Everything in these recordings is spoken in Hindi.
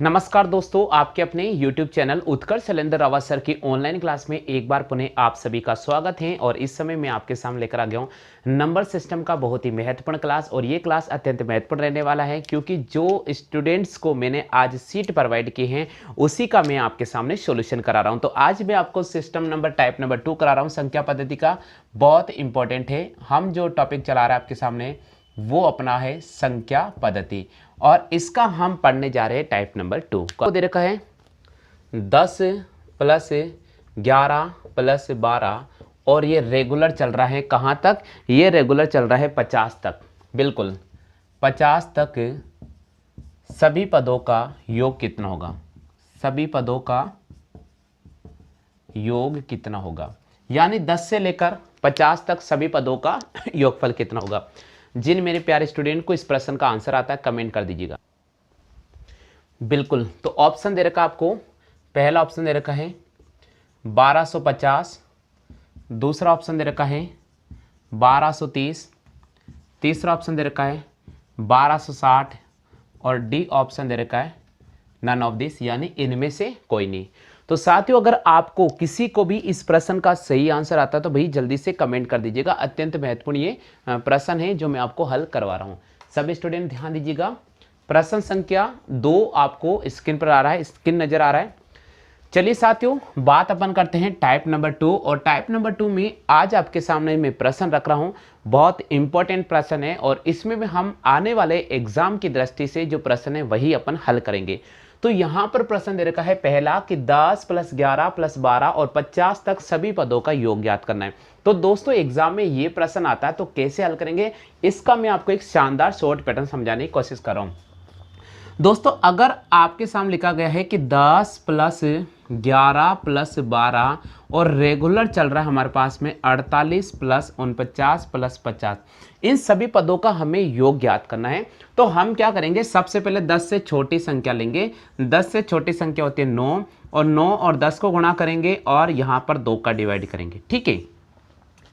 नमस्कार दोस्तों, आपके अपने YouTube चैनल उत्कर्ष शैलेंद्र रावत सर की ऑनलाइन क्लास में एक बार पुनः आप सभी का स्वागत है। और इस समय मैं आपके सामने लेकर आ गया हूँ नंबर सिस्टम का बहुत ही महत्वपूर्ण क्लास। और ये क्लास अत्यंत महत्वपूर्ण रहने वाला है क्योंकि जो स्टूडेंट्स को मैंने आज सीट प्रोवाइड की है उसी का मैं आपके सामने सोल्यूशन करा रहा हूँ। तो आज मैं आपको सिस्टम नंबर टाइप नंबर 2 करा रहा हूँ, संख्या पद्धति का। बहुत इंपॉर्टेंट है। हम जो टॉपिक चला रहे हैं आपके सामने वो अपना है संख्या पद्धति, और इसका हम पढ़ने जा रहे हैं टाइप नंबर 2 को। दे रखा है 10 प्लस 11 प्लस 12, और ये रेगुलर चल रहा है कहाँ तक? ये रेगुलर चल रहा है 50 तक। बिल्कुल 50 तक सभी पदों का योग कितना होगा? सभी पदों का योग कितना होगा? यानी 10 से लेकर 50 तक सभी पदों का योगफल कितना होगा? जिन मेरे प्यारे स्टूडेंट को इस प्रश्न का आंसर आता है कमेंट कर दीजिएगा। बिल्कुल, तो ऑप्शन दे रखा आपको। पहला ऑप्शन दे रखा है 1250, दूसरा ऑप्शन दे रखा है 1230, तीसरा ऑप्शन दे रखा है 1260, और डी ऑप्शन दे रखा है नन ऑफ दिस, यानी इनमें से कोई नहीं। तो साथियों, अगर आपको किसी को भी इस प्रश्न का सही आंसर आता है तो भाई जल्दी से कमेंट कर दीजिएगा। अत्यंत महत्वपूर्ण ये प्रश्न है जो मैं आपको हल करवा रहा हूँ। सभी स्टूडेंट ध्यान दीजिएगा। प्रश्न संख्या 2 आपको स्क्रीन पर आ रहा है, स्क्रीन नजर आ रहा है। चलिए साथियों, बात अपन करते हैं टाइप नंबर 2। और टाइप नंबर 2 में आज आपके सामने मैं प्रश्न रख रहा हूँ। बहुत इंपॉर्टेंट प्रश्न है और इसमें भी हम आने वाले एग्जाम की दृष्टि से जो प्रश्न है वही अपन हल करेंगे। तो यहां पर प्रश्न दे रखा है पहला कि 10 प्लस 11 प्लस 12 और 50 तक सभी पदों का योग ज्ञात करना है। तो दोस्तों, एग्जाम में ये प्रश्न आता है तो कैसे हल करेंगे, इसका मैं आपको एक शानदार शॉर्ट पैटर्न समझाने की कोशिश कर रहा हूं। दोस्तों, अगर आपके सामने लिखा गया है कि 10 प्लस 11 प्लस 12 और रेगुलर चल रहा है हमारे पास में 48 प्लस 49 प्लस 50, इन सभी पदों का हमें योग ज्ञात करना है। तो हम क्या करेंगे, सबसे पहले 10 से छोटी संख्या लेंगे। 10 से छोटी संख्या होती है 9, और 9 और 10 को गुणा करेंगे और यहाँ पर 2 का डिवाइड करेंगे। ठीक है।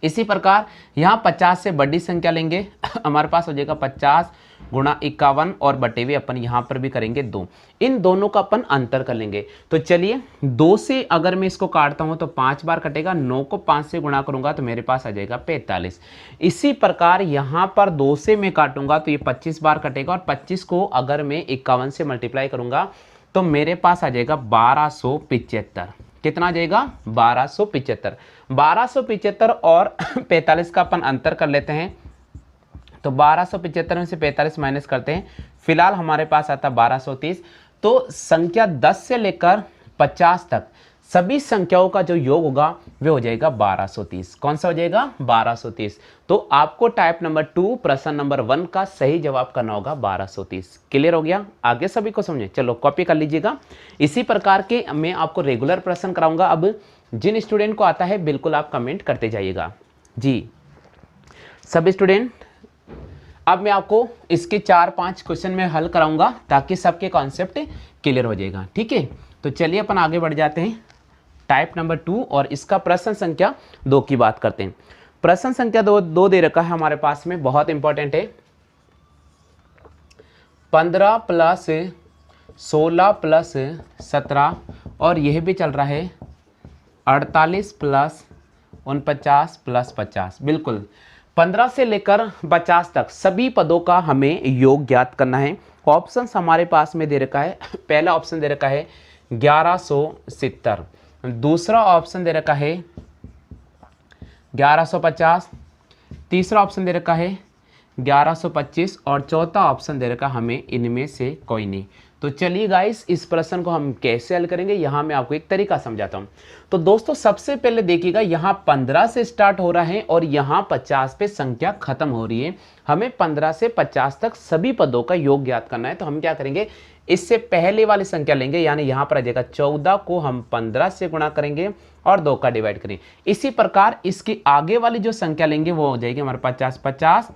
इसी प्रकार यहाँ 50 से बड़ी संख्या लेंगे। हमारे पास हो जाएगा 50 गुणा 51, और बटे हुए अपन यहाँ पर भी करेंगे 2। इन दोनों का अपन अंतर कर लेंगे। तो चलिए 2 से अगर मैं इसको काटता हूँ तो 5 बार कटेगा। 9 को 5 से गुणा करूंगा तो मेरे पास आ जाएगा 45। इसी प्रकार यहाँ पर 2 से मैं काटूंगा तो ये 25 बार कटेगा, और 25 को अगर मैं 51 से मल्टीप्लाई करूंगा तो मेरे पास आ जाएगा 1275। कितना आ जाएगा? 1275। 1275 और 45 का अपन अंतर कर लेते हैं। तो 1275 में से 45 माइनस करते हैं, फिलहाल हमारे पास आता है 1230। तो संख्या 10 से लेकर 50 तक सभी संख्याओं का जो योग होगा वे हो जाएगा 1230। कौन सा हो जाएगा? 1230। तो आपको टाइप नंबर 2 प्रश्न नंबर 1 का सही जवाब करना होगा 1230। क्लियर हो गया? आगे सभी को समझे? चलो कॉपी कर लीजिएगा। इसी प्रकार के मैं आपको रेगुलर प्रश्न कराऊंगा। अब जिन स्टूडेंट को आता है बिल्कुल आप कमेंट करते जाइएगा जी। सभी स्टूडेंट, अब मैं आपको इसके 4-5 क्वेश्चन में हल कराऊंगा ताकि सबके कॉन्सेप्ट क्लियर हो जाएगा। ठीक है। तो चलिए अपन आगे बढ़ जाते हैं टाइप नंबर 2 और इसका प्रश्न संख्या 2 की बात करते हैं। प्रश्न संख्या 2 दे रखा है हमारे पास में, बहुत इंपॉर्टेंट है। 15 प्लस 16 प्लस 17, और यह भी चल रहा है 48 प्लस 49 प्लस 50। बिल्कुल 15 से लेकर 50 तक सभी पदों का हमें योग ज्ञात करना है। ऑप्शन हमारे पास में दे रखा है। पहला ऑप्शन दे रखा है 1170, दूसरा ऑप्शन दे रखा है 1150, तीसरा ऑप्शन दे रखा है 1125, और चौथा ऑप्शन दे रखा हमें इनमें से कोई नहीं। तो चलिए गाइस, इस प्रश्न को हम कैसे हल करेंगे यहाँ मैं आपको एक तरीका समझाता हूँ। तो दोस्तों, सबसे पहले देखिएगा, यहाँ 15 से स्टार्ट हो रहा है और यहाँ 50 पे संख्या खत्म हो रही है। हमें 15 से 50 तक सभी पदों का योग ज्ञात करना है। तो हम क्या करेंगे, इससे पहले वाली संख्या लेंगे, यानी यहाँ पर आ जाएगा 14 को हम 15 से गुणा करेंगे और 2 का डिवाइड करेंगे। इसी प्रकार इसकी आगे वाली जो संख्या लेंगे वो हो जाएगी हमारे 50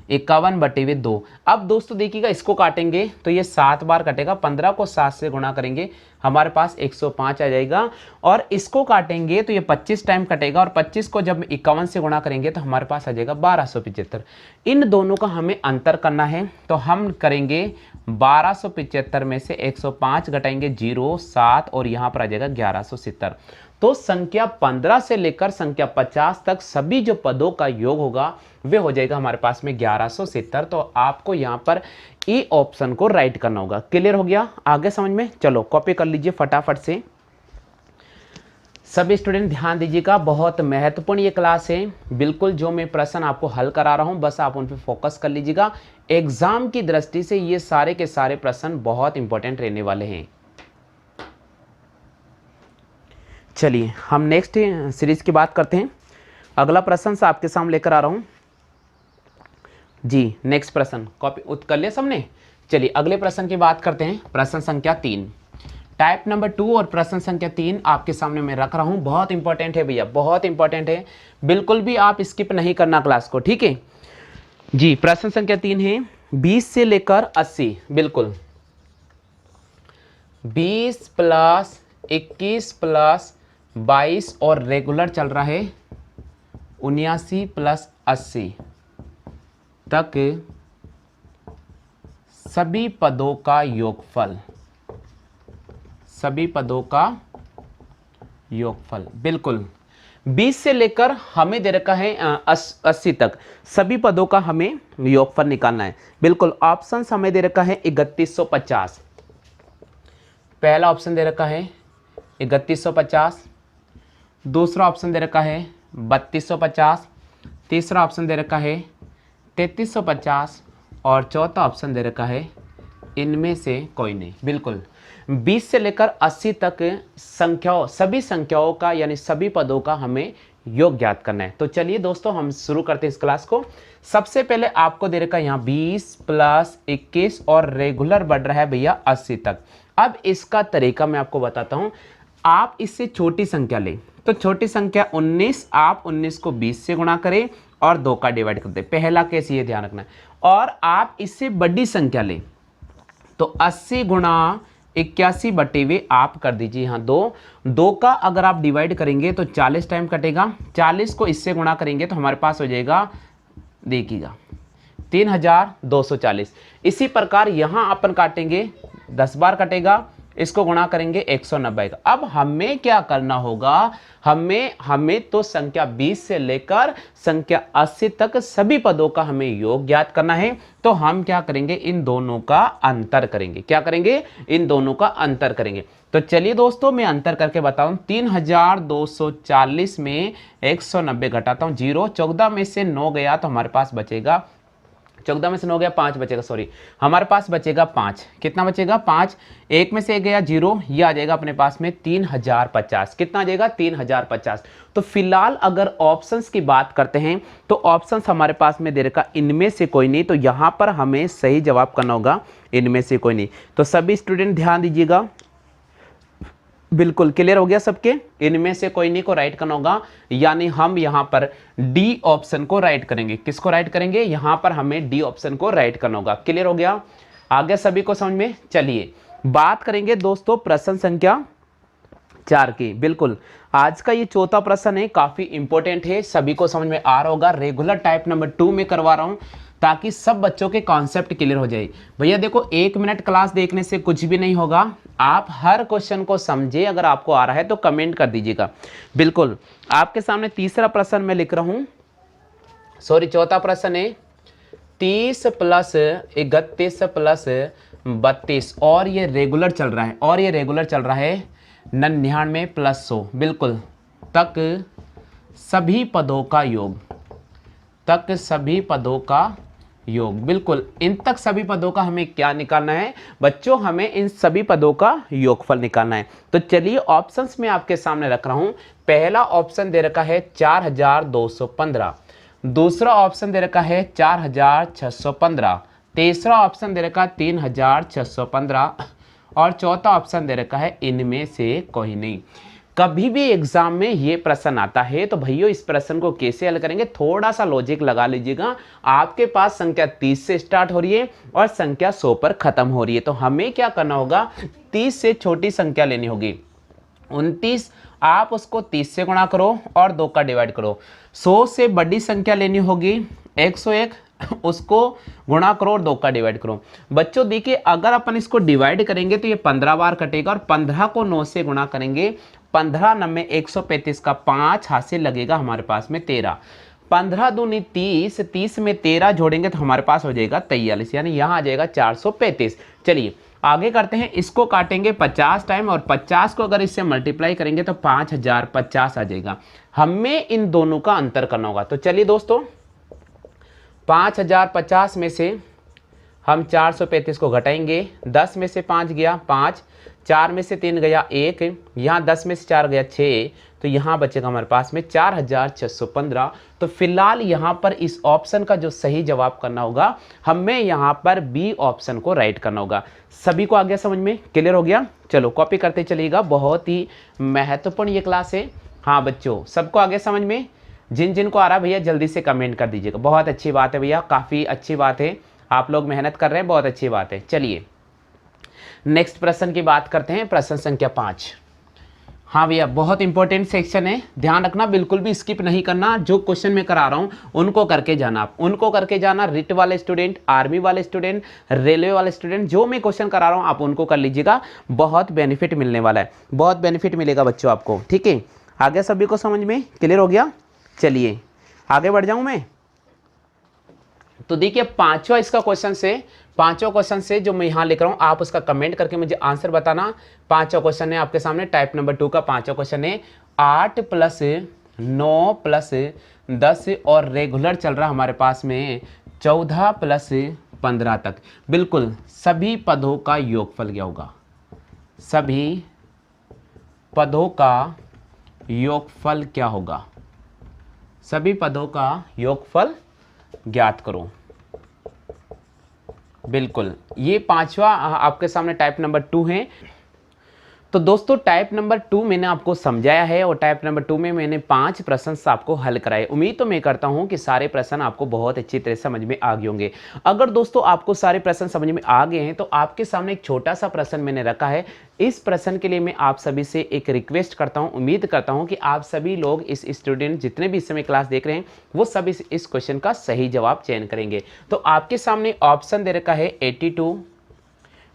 51 बटे हुए 2। अब दोस्तों देखिएगा, इसको काटेंगे तो ये 7 बार कटेगा। 15 को 7 से गुणा करेंगे, हमारे पास 105 आ जाएगा। और इसको काटेंगे तो ये 25 टाइम कटेगा, और 25 को जब 51 से गुणा करेंगे तो हमारे पास आ जाएगा 1275। इन दोनों का हमें अंतर करना है, तो हम करेंगे 1275 में से 105 घटाएंगे 0 7 और यहाँ पर आ जाएगा 1170। तो संख्या 15 से लेकर संख्या 50 तक सभी जो पदों का योग होगा वे हो जाएगा हमारे पास में 1170। तो आपको यहाँ पर ई ऑप्शन को राइट करना होगा। क्लियर हो गया? आगे समझ में? चलो कॉपी कर लीजिए फटाफट से। सभी स्टूडेंट ध्यान दीजिएगा, बहुत महत्वपूर्ण ये क्लास है। बिल्कुल जो मैं प्रश्न आपको हल करा रहा हूँ बस आप उन पर फोकस कर लीजिएगा। एग्जाम की दृष्टि से ये सारे के सारे प्रश्न बहुत इंपॉर्टेंट रहने वाले हैं। चलिए हम नेक्स्ट सीरीज की बात करते हैं। अगला प्रश्न से आपके सामने लेकर आ रहा हूँ जी। नेक्स्ट प्रश्न कॉपी कर लिया सबने? चलिए अगले प्रश्न की बात करते हैं। प्रश्न संख्या 3 टाइप नंबर 2 और प्रश्न संख्या 3 आपके सामने मैं रख रहा हूं। बहुत इंपॉर्टेंट है भैया, बहुत इंपॉर्टेंट है। बिल्कुल भी आप स्किप नहीं करना क्लास को, ठीक है जी। प्रश्न संख्या 3 है 20 से लेकर 80। बिल्कुल 20 प्लस 21 प्लस 22 और रेगुलर चल रहा है 79 प्लस 80 तक सभी पदों का योगफल, सभी पदों का योगफल। बिल्कुल 20 से लेकर हमें दे रखा है 80 तक सभी पदों का हमें योगफल निकालना है। बिल्कुल ऑप्शन हमें दे रखा है 3150। पहला ऑप्शन दे रखा है 3150, दूसरा ऑप्शन दे रखा है 3250, तीसरा ऑप्शन दे रखा है 3350 और चौथा ऑप्शन दे रखा है इनमें से कोई नहीं। बिल्कुल 20 से लेकर 80 तक संख्याओं, सभी संख्याओं का यानी सभी पदों का हमें योग ज्ञात करना है। तो चलिए दोस्तों हम शुरू करते हैं इस क्लास को। सबसे पहले आपको दे रखा है यहाँ 20 प्लस 21 और रेगुलर बढ़ रहा है भैया 80 तक। अब इसका तरीका मैं आपको बताता हूँ। आप इससे छोटी संख्या लें तो छोटी संख्या 19, आप 19 को 20 से गुणा करें और 2 का डिवाइड कर दें। पहला केस ये ध्यान रखना है। और आप इससे बड़ी संख्या लें तो 80 गुणा 81 बटे हुए आप कर दीजिए यहाँ 2 का अगर आप डिवाइड करेंगे तो 40 टाइम कटेगा। 40 को इससे गुणा करेंगे तो हमारे पास हो जाएगा, देखिएगा 3240। इसी प्रकार यहाँ अपन काटेंगे 10 बार कटेगा, इसको गुणा करेंगे 190 का। अब हमें क्या करना होगा, हमें तो संख्या 20 से लेकर संख्या 80 तक सभी पदों का हमें योग ज्ञात करना है। तो हम क्या करेंगे, इन दोनों का अंतर करेंगे। क्या करेंगे? इन दोनों का अंतर करेंगे। तो चलिए दोस्तों मैं अंतर करके बताऊं। 3240 में 190 घटाता हूं 0, 14 में से 9 गया तो हमारे पास बचेगा, 14 में से 9 गया 5 बचेगा, सॉरी हमारे पास बचेगा 5। कितना बचेगा? 5। 1 में से 1 गया 0, ये आ जाएगा अपने पास में 3050। कितना आ जाएगा? 3050। तो फिलहाल अगर ऑप्शंस की बात करते हैं तो ऑप्शंस हमारे पास में दे रखा इनमें से कोई नहीं। तो यहाँ पर हमें सही जवाब करना होगा इनमें से कोई नहीं। तो सभी स्टूडेंट ध्यान दीजिएगा। बिल्कुल क्लियर हो गया सबके? इनमें से कोई नहीं को राइट करना होगा, यानी हम यहां पर डी ऑप्शन को राइट करेंगे। किसको राइट करेंगे? यहां पर हमें डी ऑप्शन को राइट करना होगा। क्लियर हो गया? आगे सभी को समझ में? चलिए बात करेंगे दोस्तों प्रश्न संख्या 4 की। बिल्कुल आज का ये चौथा प्रश्न है, काफी इंपॉर्टेंट है, सभी को समझ में आ रहा होगा। रेगुलर टाइप नंबर 2 में करवा रहा हूं ताकि सब बच्चों के कॉन्सेप्ट क्लियर हो जाए। भैया देखो 1 मिनट क्लास देखने से कुछ भी नहीं होगा, आप हर क्वेश्चन को समझे। अगर आपको आ रहा है तो कमेंट कर दीजिएगा। बिल्कुल आपके सामने तीसरा प्रश्न मैं लिख रहा हूं, सॉरी चौथा प्रश्न है 30 प्लस 31 प्लस 32 और ये रेगुलर चल रहा है, 99 प्लस 100 बिल्कुल तक सभी पदों का योग, तक सभी पदों का योग। बिल्कुल इन तक सभी पदों का हमें क्या निकालना है बच्चों? हमें इन सभी पदों का योगफल निकालना है। तो चलिए ऑप्शंस में आपके सामने रख रहा हूं। पहला ऑप्शन दे रखा है 4215, दूसरा ऑप्शन दे रखा है 4615, तीसरा ऑप्शन दे रखा है 3615 और चौथा ऑप्शन दे रखा है इनमें से कोई नहीं। कभी भी एग्जाम में ये प्रश्न आता है तो भैया इस प्रश्न को कैसे हल करेंगे, थोड़ा सा लॉजिक लगा लीजिएगा। आपके पास संख्या 30 से स्टार्ट हो रही है और संख्या 100 पर खत्म हो रही है। तो हमें क्या करना होगा, 30 से छोटी संख्या लेनी होगी 29, आप उसको 30 से गुणा करो और 2 का डिवाइड करो। 100 से बड़ी संख्या लेनी होगी 101, उसको गुणा करो और 2 का डिवाइड करो। बच्चों देखिए अगर अपन इसको डिवाइड करेंगे तो ये 15 बार कटेगा और 15 को 9 से गुणा करेंगे, 15 9 135 का 5 हासिल लगेगा हमारे पास में 13, 15 दूनी 30, 30 में 13 जोड़ेंगे तो हमारे पास हो जाएगा 43, यानी यहाँ आ जाएगा 435। चलिए आगे करते हैं, इसको काटेंगे 50 टाइम और 50 को अगर इससे मल्टीप्लाई करेंगे तो 5050 आ जाएगा। हमें इन दोनों का अंतर करना होगा। तो चलिए दोस्तों 5050 में से हम 435 को घटाएंगे, 10 में से 5 गया 5, 4 में से 3 गया 1, यहाँ 10 में से 4 गया 6, तो यहाँ बचेगा हमारे पास में 4615। तो फिलहाल यहाँ पर इस ऑप्शन का जो सही जवाब करना होगा, हमें यहाँ पर बी ऑप्शन को राइट करना होगा। सभी को आ गया समझ में, क्लियर हो गया? चलो कॉपी करते चलिएगा, बहुत ही महत्वपूर्ण ये क्लास है। हाँ बच्चों सबको आ गया समझ में? जिन जिन को आ रहा भैया जल्दी से कमेंट कर दीजिएगा। बहुत अच्छी बात है भैया, काफ़ी अच्छी बात है, आप लोग मेहनत कर रहे हैं, बहुत अच्छी बात है। चलिए नेक्स्ट प्रश्न की बात करते हैं, प्रश्न संख्या 5। हाँ भैया बहुत इंपॉर्टेंट सेक्शन है, ध्यान रखना, बिल्कुल भी स्किप नहीं करना। जो क्वेश्चन मैं करा रहा हूँ उनको करके जाना, आप उनको करके जाना। रिट वाले स्टूडेंट, आर्मी वाले स्टूडेंट, रेलवे वाले स्टूडेंट, जो मैं क्वेश्चन करा रहा हूँ आप उनको कर लीजिएगा, बहुत बेनिफिट मिलने वाला है, बहुत बेनिफिट मिलेगा बच्चों आपको। ठीक है, आगे सभी को समझ में क्लियर हो गया? चलिए आगे बढ़ जाऊँ मैं। तो देखिए पांचवा इसका क्वेश्चन से, पांचवा क्वेश्चन से जो मैं यहाँ लिख रहा हूँ आप उसका कमेंट करके मुझे आंसर बताना। पांचवा क्वेश्चन है आपके सामने, टाइप नंबर 2 का पांचवा क्वेश्चन है। 8 + 9 + 10 और रेगुलर चल रहा हमारे पास में 14 + 15 तक। बिल्कुल सभी पदों का योगफल क्या होगा? सभी पदों का योगफल क्या होगा? सभी पदों का योगफल ज्ञात करो। बिल्कुल ये पांचवा आपके सामने टाइप नंबर 2 है। तो दोस्तों टाइप नंबर 2 मैंने आपको समझाया है और टाइप नंबर 2 में मैंने 5 प्रश्न आपको हल कराए। उम्मीद तो मैं करता हूं कि सारे प्रश्न आपको बहुत अच्छी तरह समझ में आ गए होंगे। अगर दोस्तों आपको सारे प्रश्न समझ में आ गए हैं तो आपके सामने एक छोटा सा प्रश्न मैंने रखा है। इस प्रश्न के लिए मैं आप सभी से एक रिक्वेस्ट करता हूं, उम्मीद करता हूं कि आप सभी लोग, इस स्टूडेंट जितने भी इस समय क्लास देख रहे हैं, वो सब इस क्वेश्चन का सही जवाब चयन करेंगे। तो आपके सामने ऑप्शन दे रखा है 82,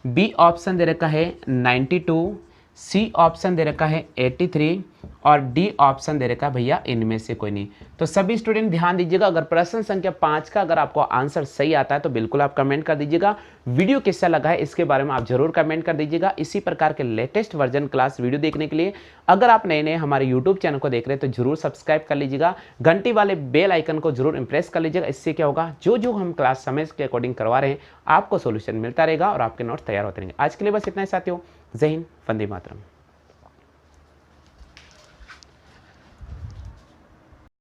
बी ऑप्शन दे रखा है 92, सी ऑप्शन दे रखा है 83 और डी ऑप्शन दे रखा है भैया इनमें से कोई नहीं। तो सभी स्टूडेंट ध्यान दीजिएगा, अगर प्रश्न संख्या 5 का अगर आपको आंसर सही आता है तो बिल्कुल आप कमेंट कर दीजिएगा। वीडियो कैसा लगा है इसके बारे में आप जरूर कमेंट कर दीजिएगा। इसी प्रकार के लेटेस्ट वर्जन क्लास वीडियो देखने के लिए अगर आप नए नए हमारे यूट्यूब चैनल को देख रहे हैं तो जरूर सब्सक्राइब कर लीजिएगा, घंटी वाले बेल आइकन को जरूर इंप्रेस कर लीजिएगा। इससे क्या होगा, जो हम क्लास समय के अकॉर्डिंग करवा रहे हैं आपको सोल्यूशन मिलता रहेगा और आपके नोट्स तैयार होते रहेंगे। आज के लिए बस इतना ही साथियों, जय हिंद, वंदे मातरम।